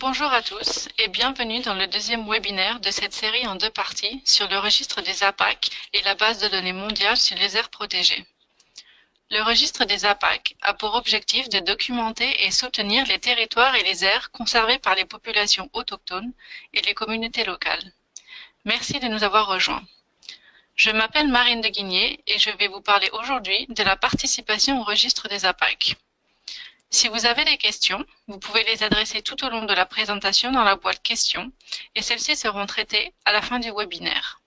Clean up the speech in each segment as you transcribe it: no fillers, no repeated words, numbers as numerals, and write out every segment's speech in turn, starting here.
Bonjour à tous et bienvenue dans le deuxième webinaire de cette série en deux parties sur le registre des APAC et la base de données mondiale sur les aires protégées. Le registre des APAC a pour objectif de documenter et soutenir les territoires et les aires conservés par les populations autochtones et les communautés locales. Merci de nous avoir rejoints. Je m'appelle Marine de Guigné et je vais vous parler aujourd'hui de la participation au registre des APAC. Si vous avez des questions, vous pouvez les adresser tout au long de la présentation dans la boîte questions et celles-ci seront traitées à la fin du webinaire.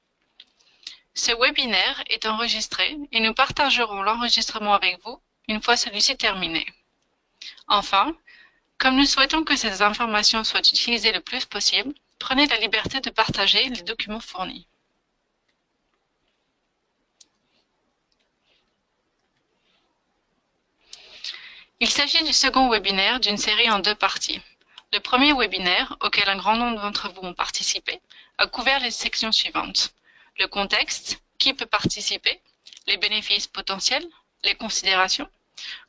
Ce webinaire est enregistré et nous partagerons l'enregistrement avec vous une fois celui-ci terminé. Enfin, comme nous souhaitons que ces informations soient utilisées le plus possible, prenez la liberté de partager les documents fournis. Il s'agit du second webinaire d'une série en deux parties. Le premier webinaire, auquel un grand nombre d'entre vous ont participé, a couvert les sections suivantes. Le contexte, qui peut participer, les bénéfices potentiels, les considérations,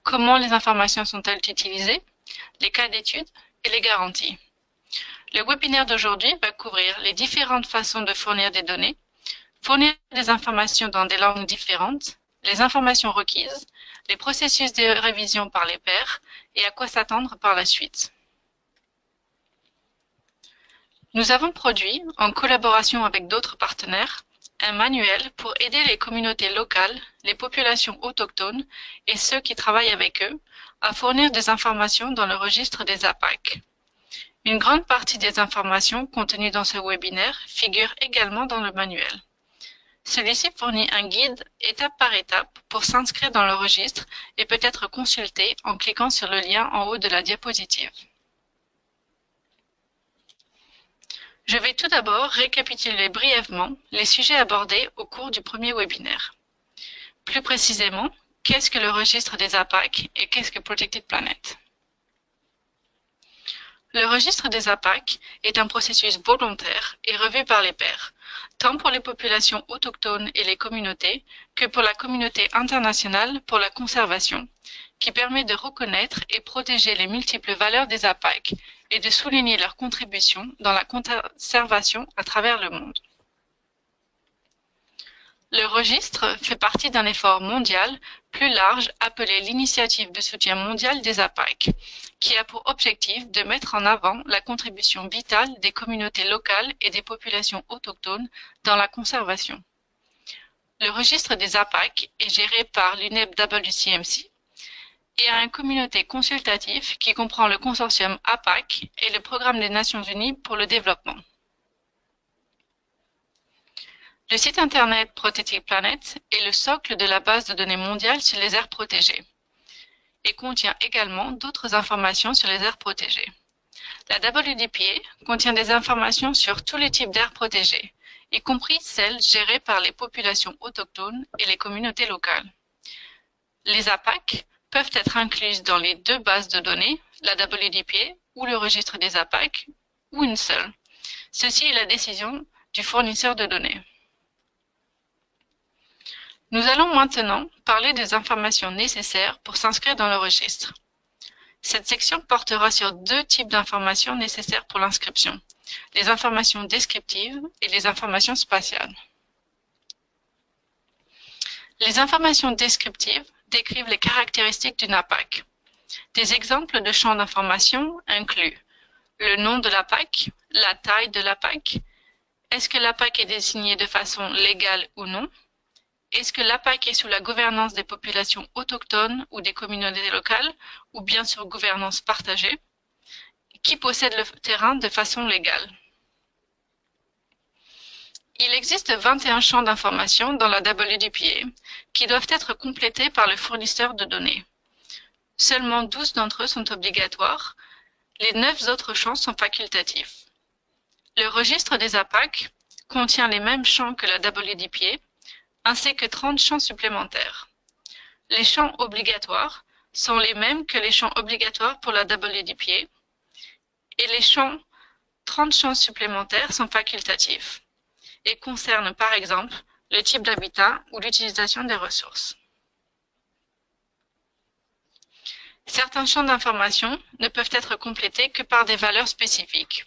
comment les informations sont-elles utilisées, les cas d'étude et les garanties. Le webinaire d'aujourd'hui va couvrir les différentes façons de fournir des données, fournir des informations dans des langues différentes, les informations requises, les processus de révision par les pairs et à quoi s'attendre par la suite. Nous avons produit, en collaboration avec d'autres partenaires, un manuel pour aider les communautés locales, les populations autochtones et ceux qui travaillent avec eux à fournir des informations dans le registre des APAC. Une grande partie des informations contenues dans ce webinaire figure également dans le manuel. Celui-ci fournit un guide étape par étape pour s'inscrire dans le registre et peut être consulté en cliquant sur le lien en haut de la diapositive. Je vais tout d'abord récapituler brièvement les sujets abordés au cours du premier webinaire. Plus précisément, qu'est-ce que le registre des APAC et qu'est-ce que Protected Planet? Le registre des APAC est un processus volontaire et revu par les pairs, tant pour les populations autochtones et les communautés que pour la communauté internationale pour la conservation, qui permet de reconnaître et protéger les multiples valeurs des APAC et de souligner leur contribution dans la conservation à travers le monde. Le registre fait partie d'un effort mondial plus large appelé l'Initiative de soutien mondial des APAC, qui a pour objectif de mettre en avant la contribution vitale des communautés locales et des populations autochtones dans la conservation. Le registre des APAC est géré par l'UNEP-WCMC et a une communauté consultative qui comprend le consortium APAC et le Programme des Nations Unies pour le développement. Le site internet Protected Planet est le socle de la base de données mondiale sur les aires protégées et contient également d'autres informations sur les aires protégées. La WDPA contient des informations sur tous les types d'aires protégées, y compris celles gérées par les populations autochtones et les communautés locales. Les APAC peuvent être incluses dans les deux bases de données, la WDPA ou le registre des APAC, ou une seule. Ceci est la décision du fournisseur de données. Nous allons maintenant parler des informations nécessaires pour s'inscrire dans le registre. Cette section portera sur deux types d'informations nécessaires pour l'inscription, les informations descriptives et les informations spatiales. Les informations descriptives décrivent les caractéristiques d'une APAC. Des exemples de champs d'information incluent le nom de l'APAC, la taille de l'APAC, est-ce que l'APAC est désignée de façon légale ou non, est-ce que l'APAC est sous la gouvernance des populations autochtones ou des communautés locales, ou bien sur gouvernance partagée? Qui possède le terrain de façon légale? Il existe 21 champs d'information dans la WDPA qui doivent être complétés par le fournisseur de données. Seulement 12 d'entre eux sont obligatoires, les 9 autres champs sont facultatifs. Le registre des APAC contient les mêmes champs que la WDPA, ainsi que 30 champs supplémentaires. Les champs obligatoires sont les mêmes que les champs obligatoires pour la WDPA et les 30 champs supplémentaires sont facultatifs et concernent par exemple le type d'habitat ou l'utilisation des ressources. Certains champs d'information ne peuvent être complétés que par des valeurs spécifiques.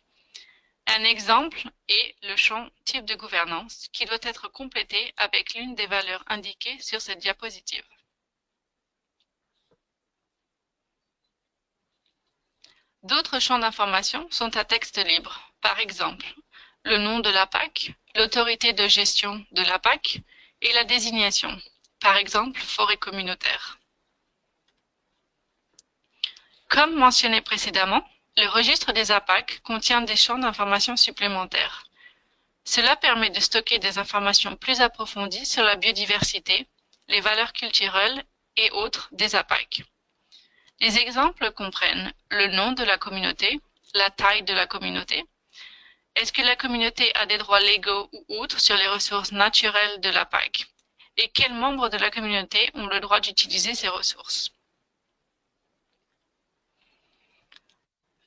Un exemple est le champ type de gouvernance qui doit être complété avec l'une des valeurs indiquées sur cette diapositive. D'autres champs d'information sont à texte libre, par exemple le nom de la PAC, l'autorité de gestion de la PAC et la désignation, par exemple forêt communautaire. Comme mentionné précédemment, le registre des APAC contient des champs d'information supplémentaires. Cela permet de stocker des informations plus approfondies sur la biodiversité, les valeurs culturelles et autres des APAC. Les exemples comprennent le nom de la communauté, la taille de la communauté, est-ce que la communauté a des droits légaux ou autres sur les ressources naturelles de la PAC, et quels membres de la communauté ont le droit d'utiliser ces ressources.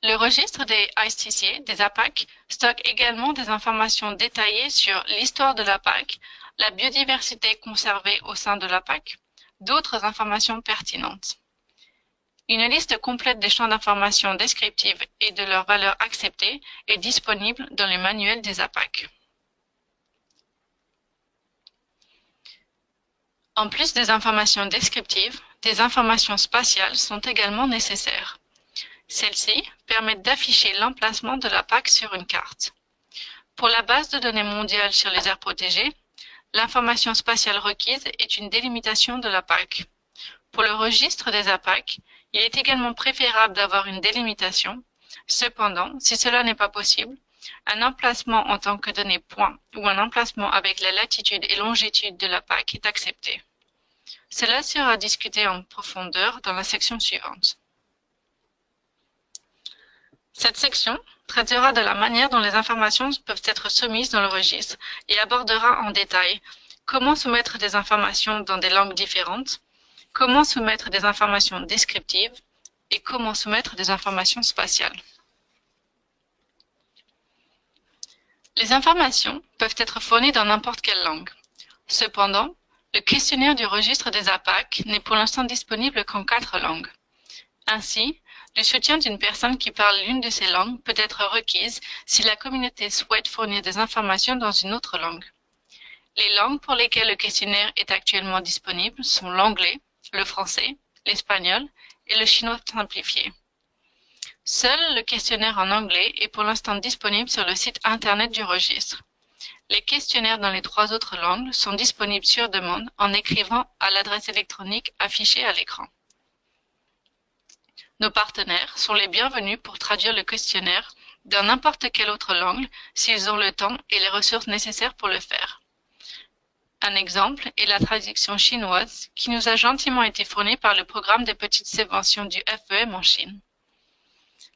Le registre des ICC, des APAC, stocke également des informations détaillées sur l'histoire de la PAC, la biodiversité conservée au sein de la PAC, d'autres informations pertinentes. Une liste complète des champs d'information descriptives et de leurs valeurs acceptées est disponible dans le manuel des APAC. En plus des informations descriptives, des informations spatiales sont également nécessaires. Celles-ci permettent d'afficher l'emplacement de la PAC sur une carte. Pour la base de données mondiale sur les aires protégées, l'information spatiale requise est une délimitation de la PAC. Pour le registre des APAC, il est également préférable d'avoir une délimitation. Cependant, si cela n'est pas possible, un emplacement en tant que donnée point ou un emplacement avec la latitude et longitude de la PAC est accepté. Cela sera discuté en profondeur dans la section suivante. Cette section traitera de la manière dont les informations peuvent être soumises dans le registre et abordera en détail comment soumettre des informations dans des langues différentes, comment soumettre des informations descriptives et comment soumettre des informations spatiales. Les informations peuvent être fournies dans n'importe quelle langue. Cependant, le questionnaire du registre des APAC n'est pour l'instant disponible qu'en 4 langues. Ainsi, le soutien d'une personne qui parle l'une de ces langues peut être requise si la communauté souhaite fournir des informations dans une autre langue. Les langues pour lesquelles le questionnaire est actuellement disponible sont l'anglais, le français, l'espagnol et le chinois simplifié. Seul le questionnaire en anglais est pour l'instant disponible sur le site internet du registre. Les questionnaires dans les 3 autres langues sont disponibles sur demande en écrivant à l'adresse électronique affichée à l'écran. Nos partenaires sont les bienvenus pour traduire le questionnaire dans n'importe quelle autre langue s'ils ont le temps et les ressources nécessaires pour le faire. Un exemple est la traduction chinoise qui nous a gentiment été fournie par le programme des petites subventions du FEM en Chine.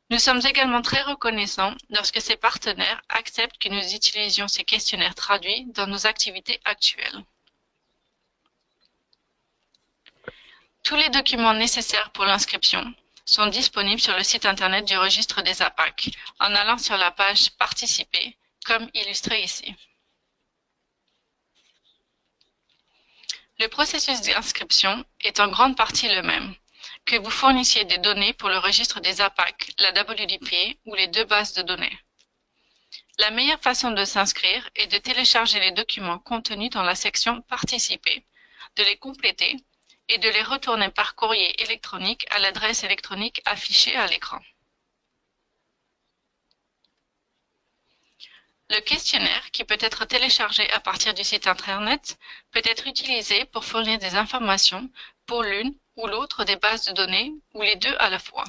Nous sommes également très reconnaissants lorsque ces partenaires acceptent que nous utilisions ces questionnaires traduits dans nos activités actuelles. Tous les documents nécessaires pour l'inscription sont disponibles sur le site internet du registre des APAC en allant sur la page « Participer » comme illustré ici. Le processus d'inscription est en grande partie le même, que vous fournissiez des données pour le registre des APAC, la WDP ou les 2 bases de données. La meilleure façon de s'inscrire est de télécharger les documents contenus dans la section « Participer », de les compléter et de les retourner par courrier électronique à l'adresse électronique affichée à l'écran. Le questionnaire, qui peut être téléchargé à partir du site Internet, peut être utilisé pour fournir des informations pour l'une ou l'autre des bases de données ou les 2 à la fois.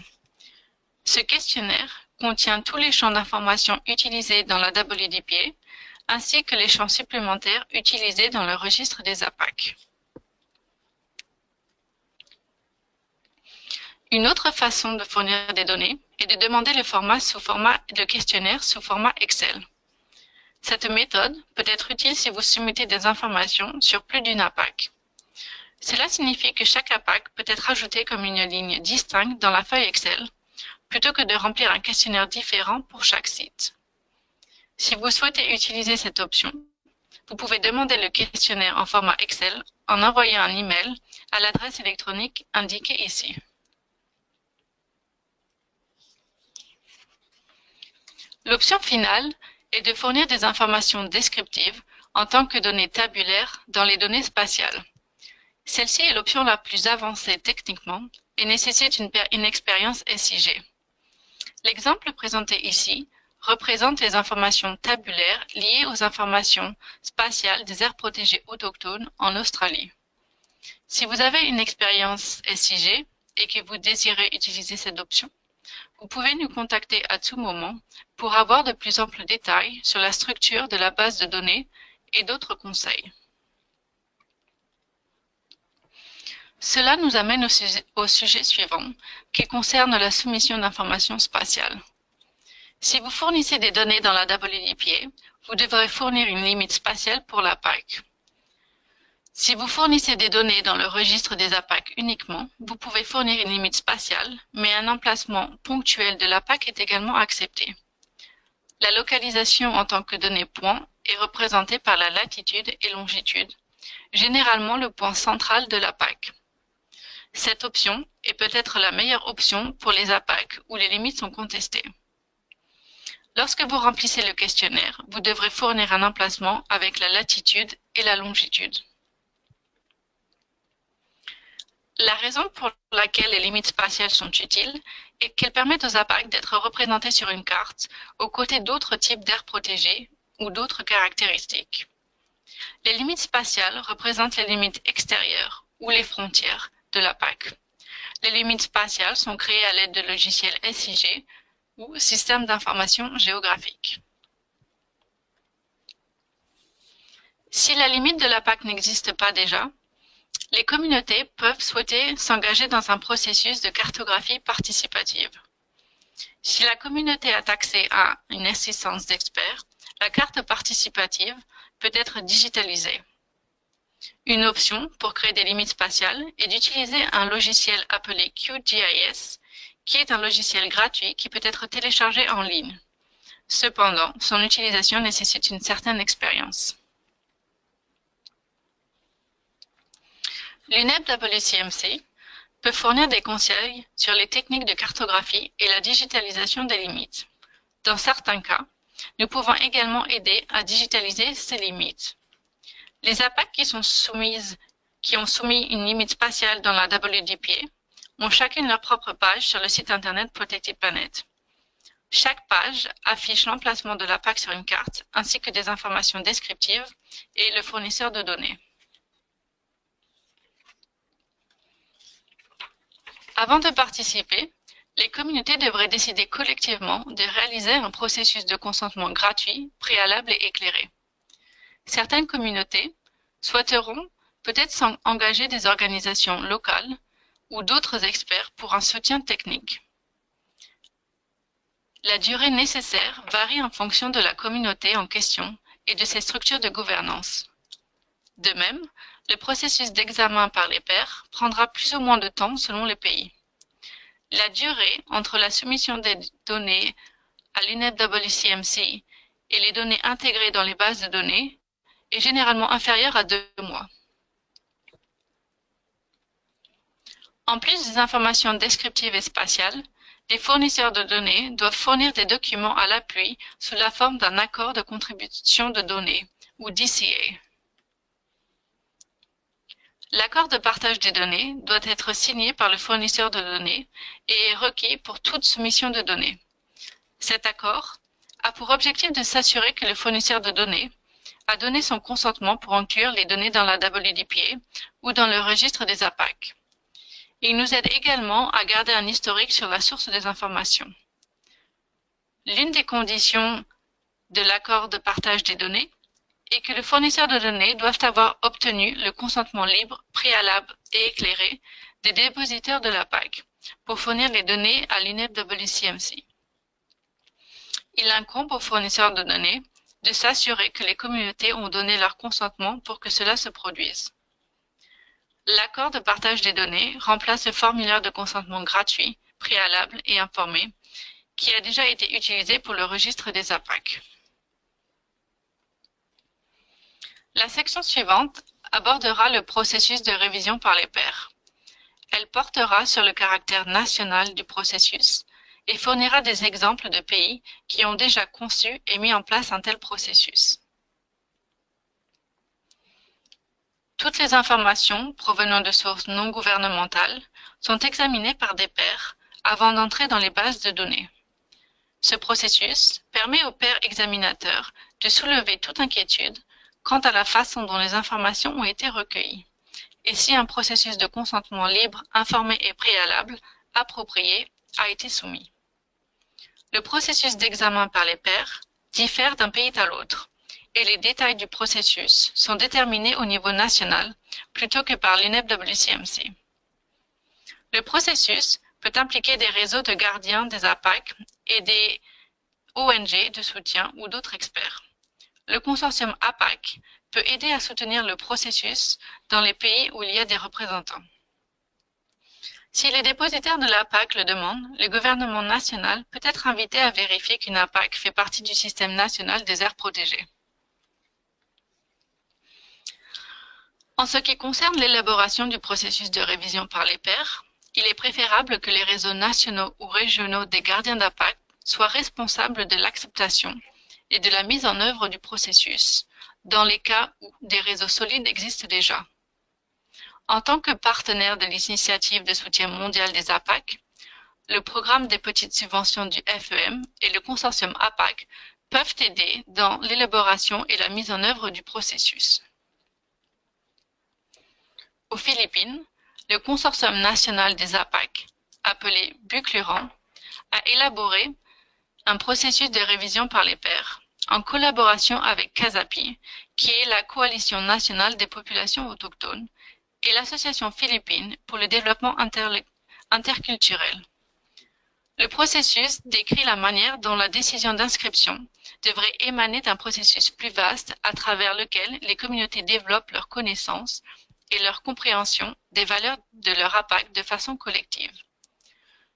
Ce questionnaire contient tous les champs d'information utilisés dans la WDP, ainsi que les champs supplémentaires utilisés dans le registre des APAC. Une autre façon de fournir des données est de demander le format de questionnaire sous format Excel. Cette méthode peut être utile si vous soumettez des informations sur plus d'une APAC. Cela signifie que chaque APAC peut être ajouté comme une ligne distincte dans la feuille Excel, plutôt que de remplir un questionnaire différent pour chaque site. Si vous souhaitez utiliser cette option, vous pouvez demander le questionnaire en format Excel en envoyant un email à l'adresse électronique indiquée ici. L'option finale est de fournir des informations descriptives en tant que données tabulaires dans les données spatiales. Celle-ci est l'option la plus avancée techniquement et nécessite une expérience SIG. L'exemple présenté ici représente les informations tabulaires liées aux informations spatiales des aires protégées autochtones en Australie. Si vous avez une expérience SIG et que vous désirez utiliser cette option, vous pouvez nous contacter à tout moment pour avoir de plus amples détails sur la structure de la base de données et d'autres conseils. Cela nous amène au sujet suivant, qui concerne la soumission d'informations spatiales. Si vous fournissez des données dans la WDPA, vous devrez fournir une limite spatiale pour la PAC. Si vous fournissez des données dans le registre des APAC uniquement, vous pouvez fournir une limite spatiale, mais un emplacement ponctuel de la PAC est également accepté. La localisation en tant que donnée point est représentée par la latitude et longitude, généralement le point central de la PAC. Cette option est peut-être la meilleure option pour les APAC où les limites sont contestées. Lorsque vous remplissez le questionnaire, vous devrez fournir un emplacement avec la latitude et la longitude. La raison pour laquelle les limites spatiales sont utiles est qu'elles permettent aux APAC d'être représentés sur une carte aux côtés d'autres types d'aires protégées ou d'autres caractéristiques. Les limites spatiales représentent les limites extérieures ou les frontières de l'APAC. Les limites spatiales sont créées à l'aide de logiciels SIG ou systèmes d'information géographique. Si la limite de l'APAC n'existe pas déjà, les communautés peuvent souhaiter s'engager dans un processus de cartographie participative. Si la communauté a accès à une assistance d'experts, la carte participative peut être digitalisée. Une option pour créer des limites spatiales est d'utiliser un logiciel appelé QGIS, qui est un logiciel gratuit qui peut être téléchargé en ligne. Cependant, son utilisation nécessite une certaine expérience. L'UNEP WCMC peut fournir des conseils sur les techniques de cartographie et la digitalisation des limites. Dans certains cas, nous pouvons également aider à digitaliser ces limites. Les APAC qui ont soumis une limite spatiale dans la WDPA ont chacune leur propre page sur le site internet Protected Planet. Chaque page affiche l'emplacement de l'APAC sur une carte, ainsi que des informations descriptives et le fournisseur de données. Avant de participer, les communautés devraient décider collectivement de réaliser un processus de consentement gratuit, préalable et éclairé. Certaines communautés souhaiteront peut-être engager des organisations locales ou d'autres experts pour un soutien technique. La durée nécessaire varie en fonction de la communauté en question et de ses structures de gouvernance. De même, le processus d'examen par les pairs prendra plus ou moins de temps selon les pays. La durée entre la soumission des données à l'UNEP WCMC et les données intégrées dans les bases de données est généralement inférieure à 2 mois. En plus des informations descriptives et spatiales, les fournisseurs de données doivent fournir des documents à l'appui sous la forme d'un accord de contribution de données, ou DCA. L'accord de partage des données doit être signé par le fournisseur de données et est requis pour toute soumission de données. Cet accord a pour objectif de s'assurer que le fournisseur de données a donné son consentement pour inclure les données dans la WDPA ou dans le registre des APAC. Il nous aide également à garder un historique sur la source des informations. L'une des conditions de l'accord de partage des données est que le fournisseur de données doit avoir obtenu le consentement libre, préalable et éclairé des dépositaires de l'APAC pour fournir les données à l'UNEP WCMC. Il incombe aux fournisseurs de données de s'assurer que les communautés ont donné leur consentement pour que cela se produise. L'accord de partage des données remplace le formulaire de consentement gratuit, préalable et informé qui a déjà été utilisé pour le registre des APAC. La section suivante abordera le processus de révision par les pairs. Elle portera sur le caractère national du processus et fournira des exemples de pays qui ont déjà conçu et mis en place un tel processus. Toutes les informations provenant de sources non gouvernementales sont examinées par des pairs avant d'entrer dans les bases de données. Ce processus permet aux pairs examinateurs de soulever toute inquiétude quant à la façon dont les informations ont été recueillies, et si un processus de consentement libre, informé et préalable, approprié, a été soumis. Le processus d'examen par les pairs diffère d'un pays à l'autre, et les détails du processus sont déterminés au niveau national plutôt que par l'UNFWCMC. Le processus peut impliquer des réseaux de gardiens des APAC et des ONG de soutien ou d'autres experts. Le consortium APAC peut aider à soutenir le processus dans les pays où il y a des représentants. Si les dépositaires de l'APAC le demandent, le gouvernement national peut être invité à vérifier qu'une APAC fait partie du système national des aires protégées. En ce qui concerne l'élaboration du processus de révision par les pairs, il est préférable que les réseaux nationaux ou régionaux des gardiens d'APAC soient responsables de l'acceptation et de la mise en œuvre du processus, dans les cas où des réseaux solides existent déjà. En tant que partenaire de l'initiative de soutien mondial des APAC, le programme des petites subventions du FEM et le consortium APAC peuvent aider dans l'élaboration et la mise en œuvre du processus. Aux Philippines, le consortium national des APAC, appelé BUCLURAN, a élaboré un processus de révision par les pairs, en collaboration avec CASAPI, qui est la Coalition nationale des populations autochtones, et l'Association philippine pour le développement interculturel. Le processus décrit la manière dont la décision d'inscription devrait émaner d'un processus plus vaste à travers lequel les communautés développent leurs connaissances et leur compréhension des valeurs de leur APAC de façon collective.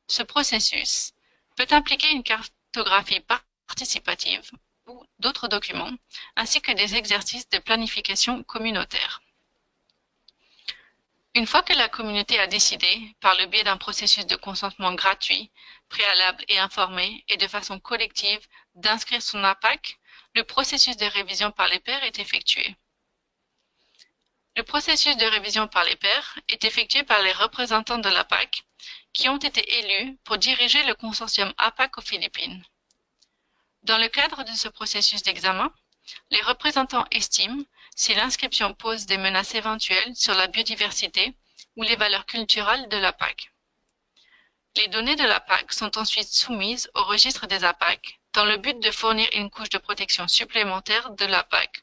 Ce processus peut impliquer une cartographie participative ou d'autres documents, ainsi que des exercices de planification communautaire. Une fois que la communauté a décidé, par le biais d'un processus de consentement gratuit, préalable et informé, et de façon collective, d'inscrire son APAC, le processus de révision par les pairs est effectué. Le processus de révision par les pairs est effectué par les représentants de l'APAC qui ont été élus pour diriger le consortium APAC aux Philippines. Dans le cadre de ce processus d'examen, les représentants estiment si l'inscription pose des menaces éventuelles sur la biodiversité ou les valeurs culturelles de l'APAC. Les données de l'APAC sont ensuite soumises au registre des APAC dans le but de fournir une couche de protection supplémentaire de l'APAC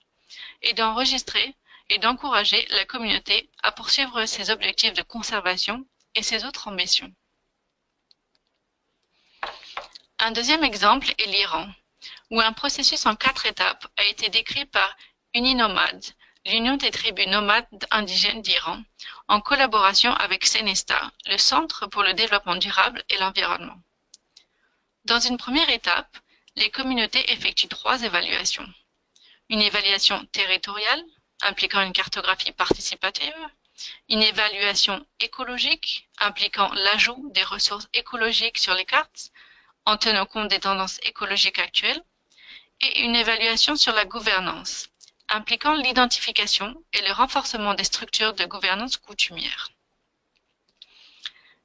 et d'enregistrer et d'encourager la communauté à poursuivre ses objectifs de conservation et ses autres ambitions. Un deuxième exemple est l'Iran, où un processus en 4 étapes a été décrit par Uninomad, l'Union des tribus nomades indigènes d'Iran, en collaboration avec Cenesta, le Centre pour le développement durable et l'environnement. Dans une première étape, les communautés effectuent 3 évaluations. Une évaluation territoriale, impliquant une cartographie participative, une évaluation écologique, impliquant l'ajout des ressources écologiques sur les cartes, en tenant compte des tendances écologiques actuelles, et une évaluation sur la gouvernance, impliquant l'identification et le renforcement des structures de gouvernance coutumières.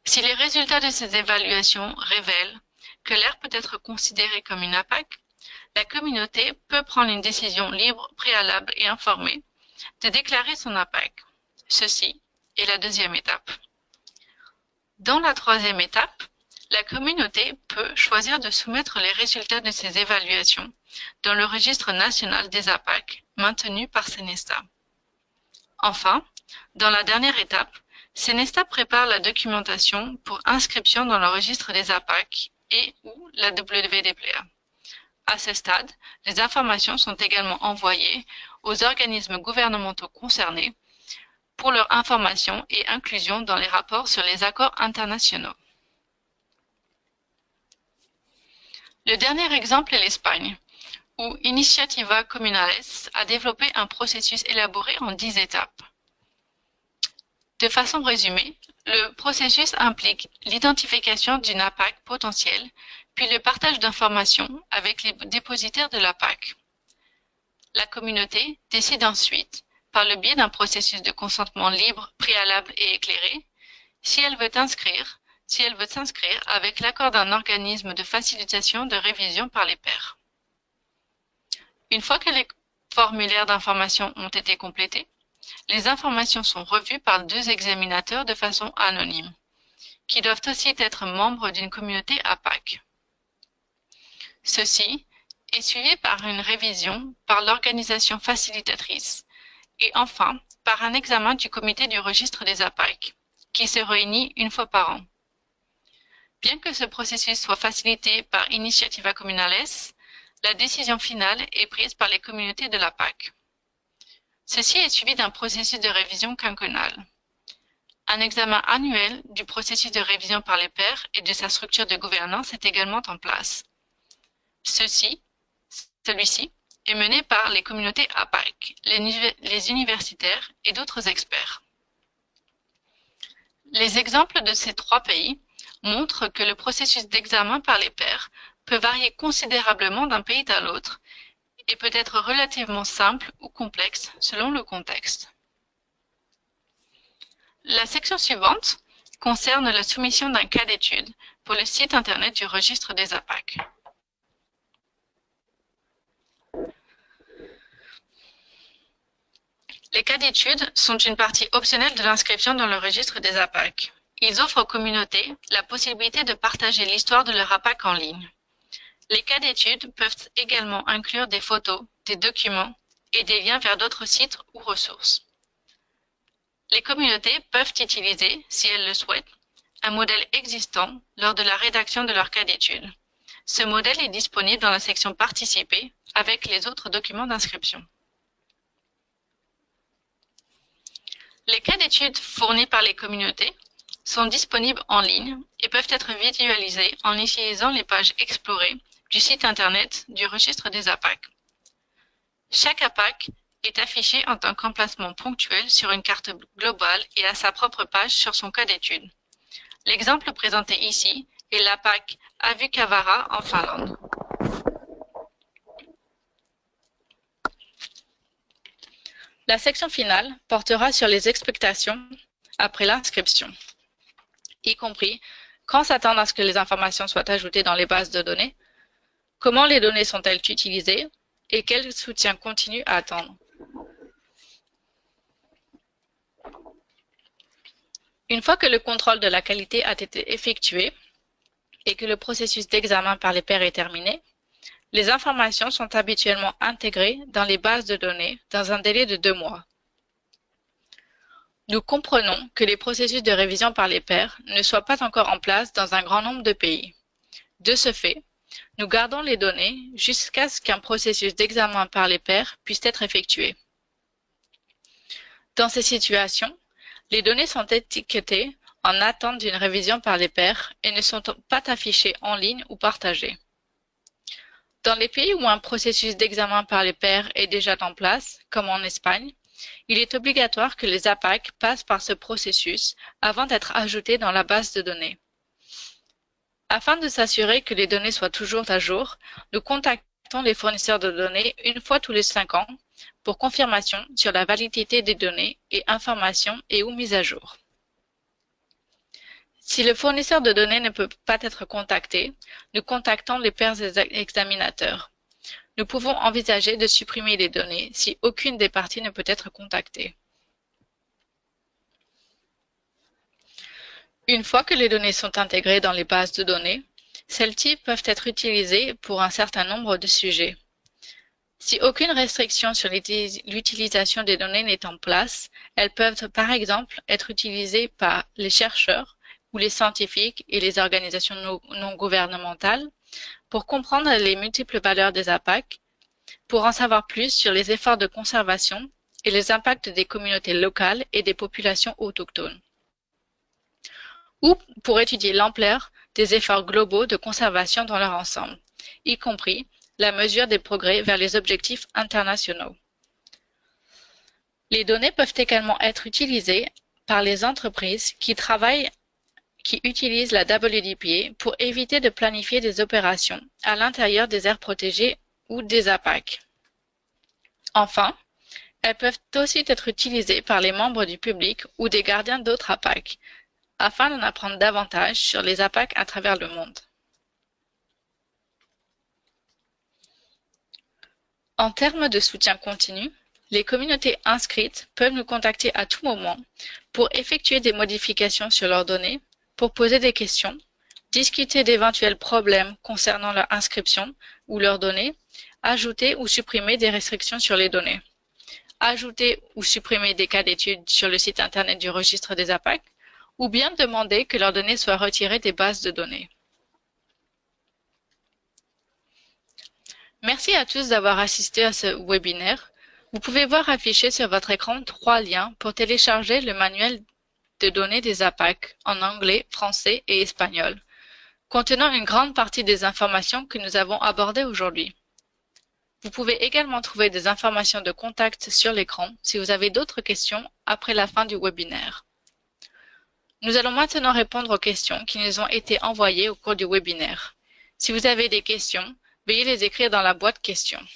Si les résultats de ces évaluations révèlent que l'aire peut être considérée comme une APAC, la communauté peut prendre une décision libre, préalable et informée de déclarer son APAC. Ceci est la deuxième étape. Dans la troisième étape, la communauté peut choisir de soumettre les résultats de ces évaluations dans le registre national des APAC maintenu par Cenesta. Enfin, dans la dernière étape, Cenesta prépare la documentation pour inscription dans le registre des APAC et ou la WDPA. À ce stade, les informations sont également envoyées aux organismes gouvernementaux concernés pour leur information et inclusion dans les rapports sur les accords internationaux. Le dernier exemple est l'Espagne, où Iniciativa Comunales a développé un processus élaboré en 10 étapes. De façon résumée, le processus implique l'identification d'une APAC potentielle, puis le partage d'informations avec les dépositaires de l'APAC. La communauté décide ensuite, par le biais d'un processus de consentement libre, préalable et éclairé, si elle veut s'inscrire avec l'accord d'un organisme de facilitation de révision par les pairs. Une fois que les formulaires d'information ont été complétés, les informations sont revues par 2 examinateurs de façon anonyme, qui doivent aussi être membres d'une communauté APAC. Ceci est suivi par une révision par l'organisation facilitatrice et enfin par un examen du comité du registre des APAC, qui se réunit une fois par an. Bien que ce processus soit facilité par Initiativa Comunales, la décision finale est prise par les communautés de l'APAC. Ceci est suivi d'un processus de révision quinquennal. Un examen annuel du processus de révision par les pairs et de sa structure de gouvernance est également en place. Celui-ci est mené par les communautés APAC, les universitaires et d'autres experts. Les exemples de ces 3 pays montrent que le processus d'examen par les pairs peut varier considérablement d'un pays à l'autre et peut être relativement simple ou complexe selon le contexte. La section suivante concerne la soumission d'un cas d'étude pour le site internet du registre des APAC. Les cas d'étude sont une partie optionnelle de l'inscription dans le registre des APAC. Ils offrent aux communautés la possibilité de partager l'histoire de leur APAC en ligne. Les cas d'étude peuvent également inclure des photos, des documents et des liens vers d'autres sites ou ressources. Les communautés peuvent utiliser, si elles le souhaitent, un modèle existant lors de la rédaction de leur cas d'étude. Ce modèle est disponible dans la section Participer avec les autres documents d'inscription. Les cas d'études fournis par les communautés sont disponibles en ligne et peuvent être visualisés en utilisant les pages explorées du site internet du registre des APAC. Chaque APAC est affiché en tant qu'emplacement ponctuel sur une carte globale et a sa propre page sur son cas d'étude. L'exemple présenté ici est l'APAC Avukavara en Finlande. La section finale portera sur les expectations après l'inscription, y compris quand s'attendre à ce que les informations soient ajoutées dans les bases de données, comment les données sont-elles utilisées et quel soutien continu à attendre. Une fois que le contrôle de la qualité a été effectué et que le processus d'examen par les pairs est terminé, les informations sont habituellement intégrées dans les bases de données dans un délai de 2 mois. Nous comprenons que les processus de révision par les pairs ne soient pas encore en place dans un grand nombre de pays. De ce fait, nous gardons les données jusqu'à ce qu'un processus d'examen par les pairs puisse être effectué. Dans ces situations, les données sont étiquetées en attente d'une révision par les pairs et ne sont pas affichées en ligne ou partagées. Dans les pays où un processus d'examen par les pairs est déjà en place, comme en Espagne, il est obligatoire que les APAC passent par ce processus avant d'être ajoutés dans la base de données. Afin de s'assurer que les données soient toujours à jour, nous contactons les fournisseurs de données une fois tous les 5 ans pour confirmation sur la validité des données et informations et ou mise à jour. Si le fournisseur de données ne peut pas être contacté, nous contactons les pairs examinateurs. Nous pouvons envisager de supprimer les données si aucune des parties ne peut être contactée. Une fois que les données sont intégrées dans les bases de données, celles-ci peuvent être utilisées pour un certain nombre de sujets. Si aucune restriction sur l'utilisation des données n'est en place, elles peuvent par exemple être utilisées par les chercheurs ou les scientifiques et les organisations non gouvernementales pour comprendre les multiples valeurs des APAC, pour en savoir plus sur les efforts de conservation et les impacts des communautés locales et des populations autochtones, ou pour étudier l'ampleur des efforts globaux de conservation dans leur ensemble, y compris la mesure des progrès vers les objectifs internationaux. Les données peuvent également être utilisées par les entreprises qui utilisent la WDPA pour éviter de planifier des opérations à l'intérieur des aires protégées ou des APAC. Enfin, elles peuvent aussi être utilisées par les membres du public ou des gardiens d'autres APAC, afin d'en apprendre davantage sur les APAC à travers le monde. En termes de soutien continu, les communautés inscrites peuvent nous contacter à tout moment pour effectuer des modifications sur leurs données, pour poser des questions, discuter d'éventuels problèmes concernant leur inscription ou leurs données, ajouter ou supprimer des restrictions sur les données, ajouter ou supprimer des cas d'études sur le site internet du registre des APAC, ou bien demander que leurs données soient retirées des bases de données. Merci à tous d'avoir assisté à ce webinaire. Vous pouvez voir affiché sur votre écran 3 liens pour télécharger le manuel de données des APAC en anglais, français et espagnol, contenant une grande partie des informations que nous avons abordées aujourd'hui. Vous pouvez également trouver des informations de contact sur l'écran si vous avez d'autres questions après la fin du webinaire. Nous allons maintenant répondre aux questions qui nous ont été envoyées au cours du webinaire. Si vous avez des questions, veuillez les écrire dans la boîte questions.